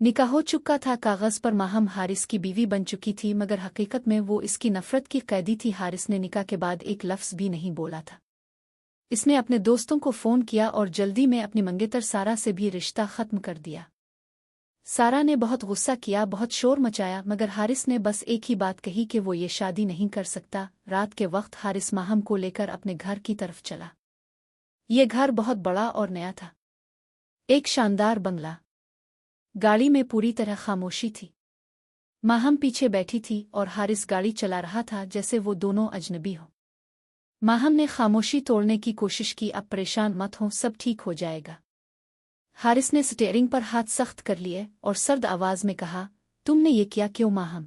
निकाह हो चुका था कागज़ पर माहम हारिस की बीवी बन चुकी थी मगर हकीकत में वो इसकी नफ़रत की कैदी थी। हारिस ने निकाह के बाद एक लफ्ज़ भी नहीं बोला था। इसने अपने दोस्तों को फ़ोन किया और जल्दी में अपनी मंगेतर सारा से भी रिश्ता ख़त्म कर दिया। सारा ने बहुत गुस्सा किया, बहुत शोर मचाया, मगर हारिस ने बस एक ही बात कही कि वो ये शादी नहीं कर सकता। रात के वक्त हारिस माहम को लेकर अपने घर की तरफ चला। ये घर बहुत बड़ा और नया था, एक शानदार बंगला। गाड़ी में पूरी तरह खामोशी थी। माहम पीछे बैठी थी और हारिस गाड़ी चला रहा था जैसे वो दोनों अजनबी हों। माहम ने खामोशी तोड़ने की कोशिश की, अब परेशान मत हो, सब ठीक हो जाएगा। हारिस ने स्टीयरिंग पर हाथ सख्त कर लिए और सर्द आवाज में कहा, तुमने ये किया क्यों माहम?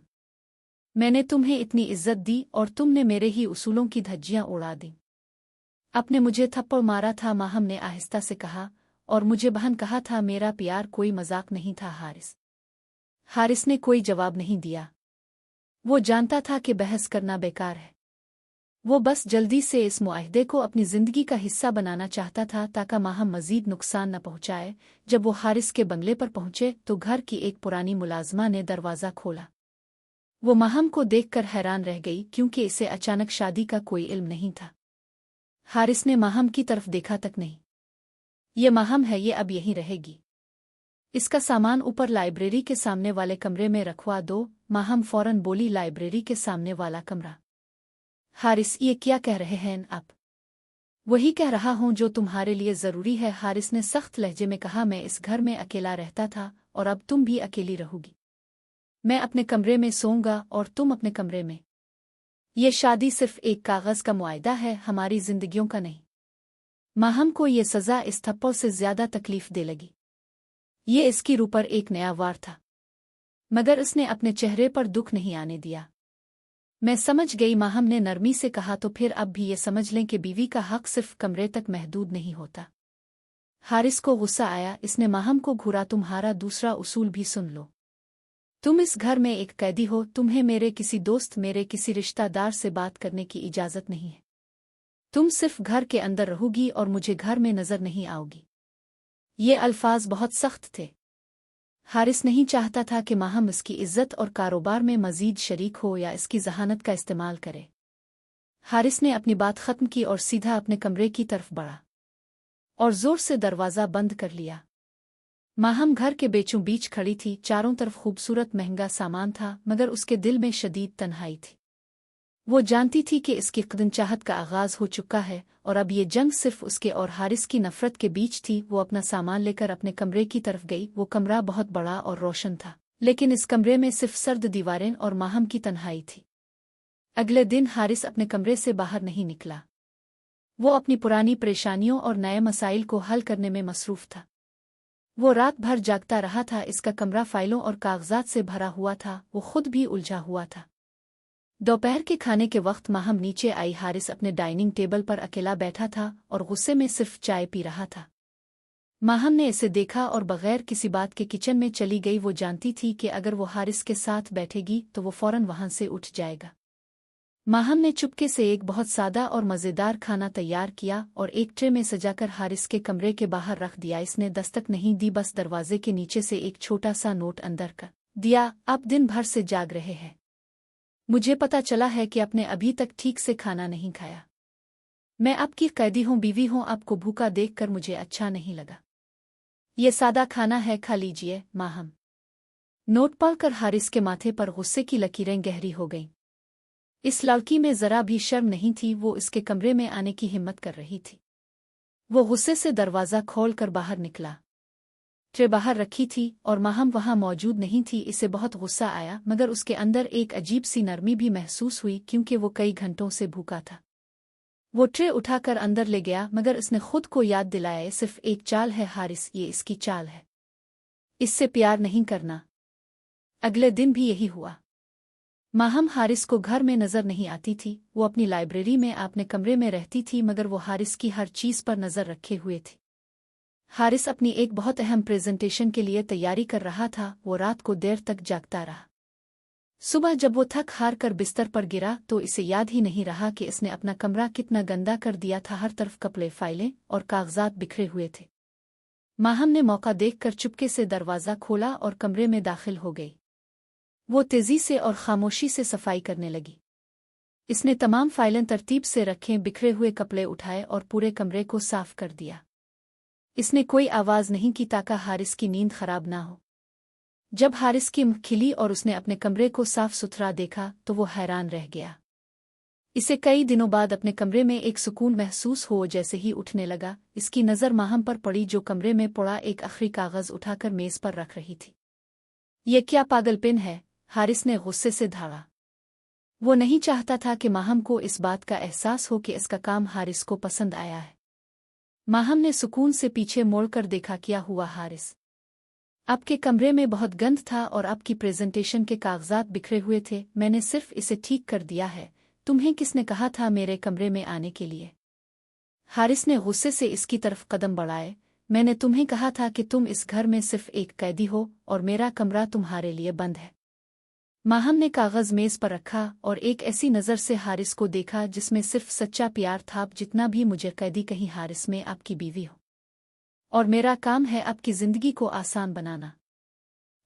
मैंने तुम्हें इतनी इज्जत दी और तुमने मेरे ही उसूलों की धज्जियां उड़ा दी। आपने मुझे थप्पड़ मारा था, माहम ने आहिस्ता से कहा, और मुझे बहन कहा था। मेरा प्यार कोई मजाक नहीं था हारिस ने कोई जवाब नहीं दिया। वो जानता था कि बहस करना बेकार है। वो बस जल्दी से इस मुआहदे को अपनी जिंदगी का हिस्सा बनाना चाहता था ताकि माहम मजीद नुकसान न पहुंचाए। जब वो हारिस के बंगले पर पहुंचे तो घर की एक पुरानी मुलाजमा ने दरवाज़ा खोला। वो माहम को देखकर हैरान रह गई क्योंकि इसे अचानक शादी का कोई इल्म नहीं था। हारिस ने माहम की तरफ देखा तक नहीं। ये माहम है, ये अब यहीं रहेगी। इसका सामान ऊपर लाइब्रेरी के सामने वाले कमरे में रखवा दो। माहम फौरन बोली, लाइब्रेरी के सामने वाला कमरा? हारिस, ये क्या कह रहे हैं आप? वही कह रहा हूं जो तुम्हारे लिए जरूरी है, हारिस ने सख्त लहजे में कहा। मैं इस घर में अकेला रहता था और अब तुम भी अकेली रहोगी। मैं अपने कमरे में सोऊंगा और तुम अपने कमरे में। ये शादी सिर्फ एक कागज का मुआहदा है, हमारी जिंदगियों का नहीं। माहम को ये सजा इस थप्पड़ से ज्यादा तकलीफ दे लगी। ये इसकी रूह पर एक नया वार था, मगर उसने अपने चेहरे पर दुख नहीं आने दिया। मैं समझ गई, माहम ने नरमी से कहा। तो फिर अब भी ये समझ लें कि बीवी का हक सिर्फ कमरे तक महदूद नहीं होता। हारिस को गुस्सा आया। इसने माहम को घूरा, तुम्हारा दूसरा उसूल भी सुन लो। तुम इस घर में एक कैदी हो। तुम्हें मेरे किसी दोस्त, मेरे किसी रिश्तेदार से बात करने की इजाजत नहीं है। तुम सिर्फ घर के अंदर रहोगी और मुझे घर में नजर नहीं आओगी। ये अल्फाज बहुत सख्त थे। हारिस नहीं चाहता था कि माहम इसकी इज्जत और कारोबार में मजीद शरीक हो या इसकी जहानत का इस्तेमाल करे। हारिस ने अपनी बात खत्म की और सीधा अपने कमरे की तरफ बढ़ा और जोर से दरवाज़ा बंद कर लिया। माहम घर के बीचों बीच खड़ी थी। चारों तरफ खूबसूरत महंगा सामान था मगर उसके दिल में शदीद तन्हाई थी। वो जानती थी कि इसकी क़दरचाहत का आगाज़ हो चुका है और अब ये जंग सिर्फ उसके और हारिस की नफ़रत के बीच थी। वो अपना सामान लेकर अपने कमरे की तरफ गई। वो कमरा बहुत बड़ा और रोशन था, लेकिन इस कमरे में सिर्फ सर्द दीवारें और माहम की तन्हाई थी। अगले दिन हारिस अपने कमरे से बाहर नहीं निकला। वो अपनी पुरानी परेशानियों और नए मसाइल को हल करने में मसरूफ़ था। वो रात भर जागता रहा था। इसका कमरा फाइलों और कागजात से भरा हुआ था। वो खुद भी उलझा हुआ था। दोपहर के खाने के वक्त माहम नीचे आई। हारिस अपने डाइनिंग टेबल पर अकेला बैठा था और गुस्से में सिर्फ चाय पी रहा था। माहम ने इसे देखा और बगैर किसी बात के किचन में चली गई। वो जानती थी कि अगर वो हारिस के साथ बैठेगी तो वो फौरन वहां से उठ जाएगा। माहम ने चुपके से एक बहुत सादा और मज़ेदार खाना तैयार किया और एक ट्रे में सजाकर हारिस के कमरे के बाहर रख दिया। इसने दस्तक नहीं दी, बस दरवाजे के नीचे से एक छोटा सा नोट अंदर कर दिया। आप दिन भर से जाग रहे हैं। मुझे पता चला है कि आपने अभी तक ठीक से खाना नहीं खाया। मैं आपकी कैदी हूँ, बीवी हूँ। आपको भूखा देखकर मुझे अच्छा नहीं लगा। ये सादा खाना है, खा लीजिए। माहम नोट पढ़कर हारिस के माथे पर गुस्से की लकीरें गहरी हो गईं। इस लड़की में जरा भी शर्म नहीं थी। वो इसके कमरे में आने की हिम्मत कर रही थी। वो गुस्से से दरवाज़ा खोलकर बाहर निकला। ट्रे बाहर रखी थी और माहम वहां मौजूद नहीं थी। इसे बहुत गुस्सा आया मगर उसके अंदर एक अजीब सी नरमी भी महसूस हुई क्योंकि वो कई घंटों से भूखा था। वो ट्रे उठाकर अंदर ले गया मगर इसने खुद को याद दिलाया, ये सिर्फ एक चाल है हारिस, ये इसकी चाल है। इससे प्यार नहीं करना। अगले दिन भी यही हुआ। माहम हारिस को घर में नजर नहीं आती थी। वो अपनी लाइब्रेरी में अपने कमरे में रहती थी मगर वो हारिस की हर चीज पर नजर रखे हुए थी। हारिस अपनी एक बहुत अहम प्रेजेंटेशन के लिए तैयारी कर रहा था। वो रात को देर तक जागता रहा। सुबह जब वो थक हार कर बिस्तर पर गिरा तो इसे याद ही नहीं रहा कि इसने अपना कमरा कितना गंदा कर दिया था। हर तरफ कपड़े, फाइलें और कागजात बिखरे हुए थे। माहम ने मौका देखकर चुपके से दरवाज़ा खोला और कमरे में दाखिल हो गई। वो तेज़ी से और खामोशी से सफाई करने लगी। इसने तमाम फाइलें तरतीब से रखें, बिखरे हुए कपड़े उठाए और पूरे कमरे को साफ कर दिया। इसने कोई आवाज़ नहीं की ताकि हारिस की नींद खराब ना हो। जब हारिस की आँख खिली और उसने अपने कमरे को साफ सुथरा देखा तो वो हैरान रह गया। इसे कई दिनों बाद अपने कमरे में एक सुकून महसूस हो। जैसे ही उठने लगा, इसकी नज़र माहम पर पड़ी, जो कमरे में पड़ा एक आखिरी कागज़ उठाकर मेज़ पर रख रही थी। ये क्या पागलपन है, हारिस ने गुस्से से धाड़ा। वो नहीं चाहता था कि माहम को इस बात का एहसास हो कि इसका काम हारिस को पसंद आया है। माहम ने सुकून से पीछे मोड़कर देखा। क्या हुआ हारिस? आपके कमरे में बहुत गंद था और आपकी प्रेजेंटेशन के कागजात बिखरे हुए थे। मैंने सिर्फ इसे ठीक कर दिया है। तुम्हें किसने कहा था मेरे कमरे में आने के लिए? हारिस ने गुस्से से इसकी तरफ कदम बढ़ाए। मैंने तुम्हें कहा था कि तुम इस घर में सिर्फ एक कैदी हो और मेरा कमरा तुम्हारे लिए बंद है। माहम ने कागज़ मेज़ पर रखा और एक ऐसी नज़र से हारिस को देखा जिसमें सिर्फ सच्चा प्यार था। जितना भी मुझे कैदी कहीं, हारिस में आपकी बीवी हो और मेरा काम है आपकी ज़िंदगी को आसान बनाना।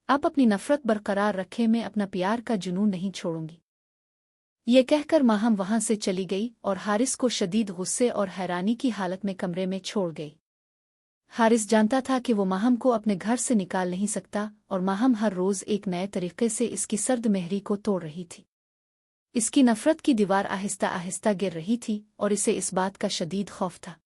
आप अपनी नफ़रत बरकरार रखें, मैं अपना प्यार का जुनून नहीं छोड़ूंगी। ये कहकर माहम वहां से चली गई और हारिस को शदीद गुस्से और हैरानी की हालत में कमरे में छोड़ गई। हारिस जानता था कि वो माहम को अपने घर से निकाल नहीं सकता और माहम हर रोज़ एक नए तरीके से इसकी सर्द मेहरी को तोड़ रही थी। इसकी नफ़रत की दीवार आहिस्ता आहिस्ता गिर रही थी और इसे इस बात का शदीद खौफ था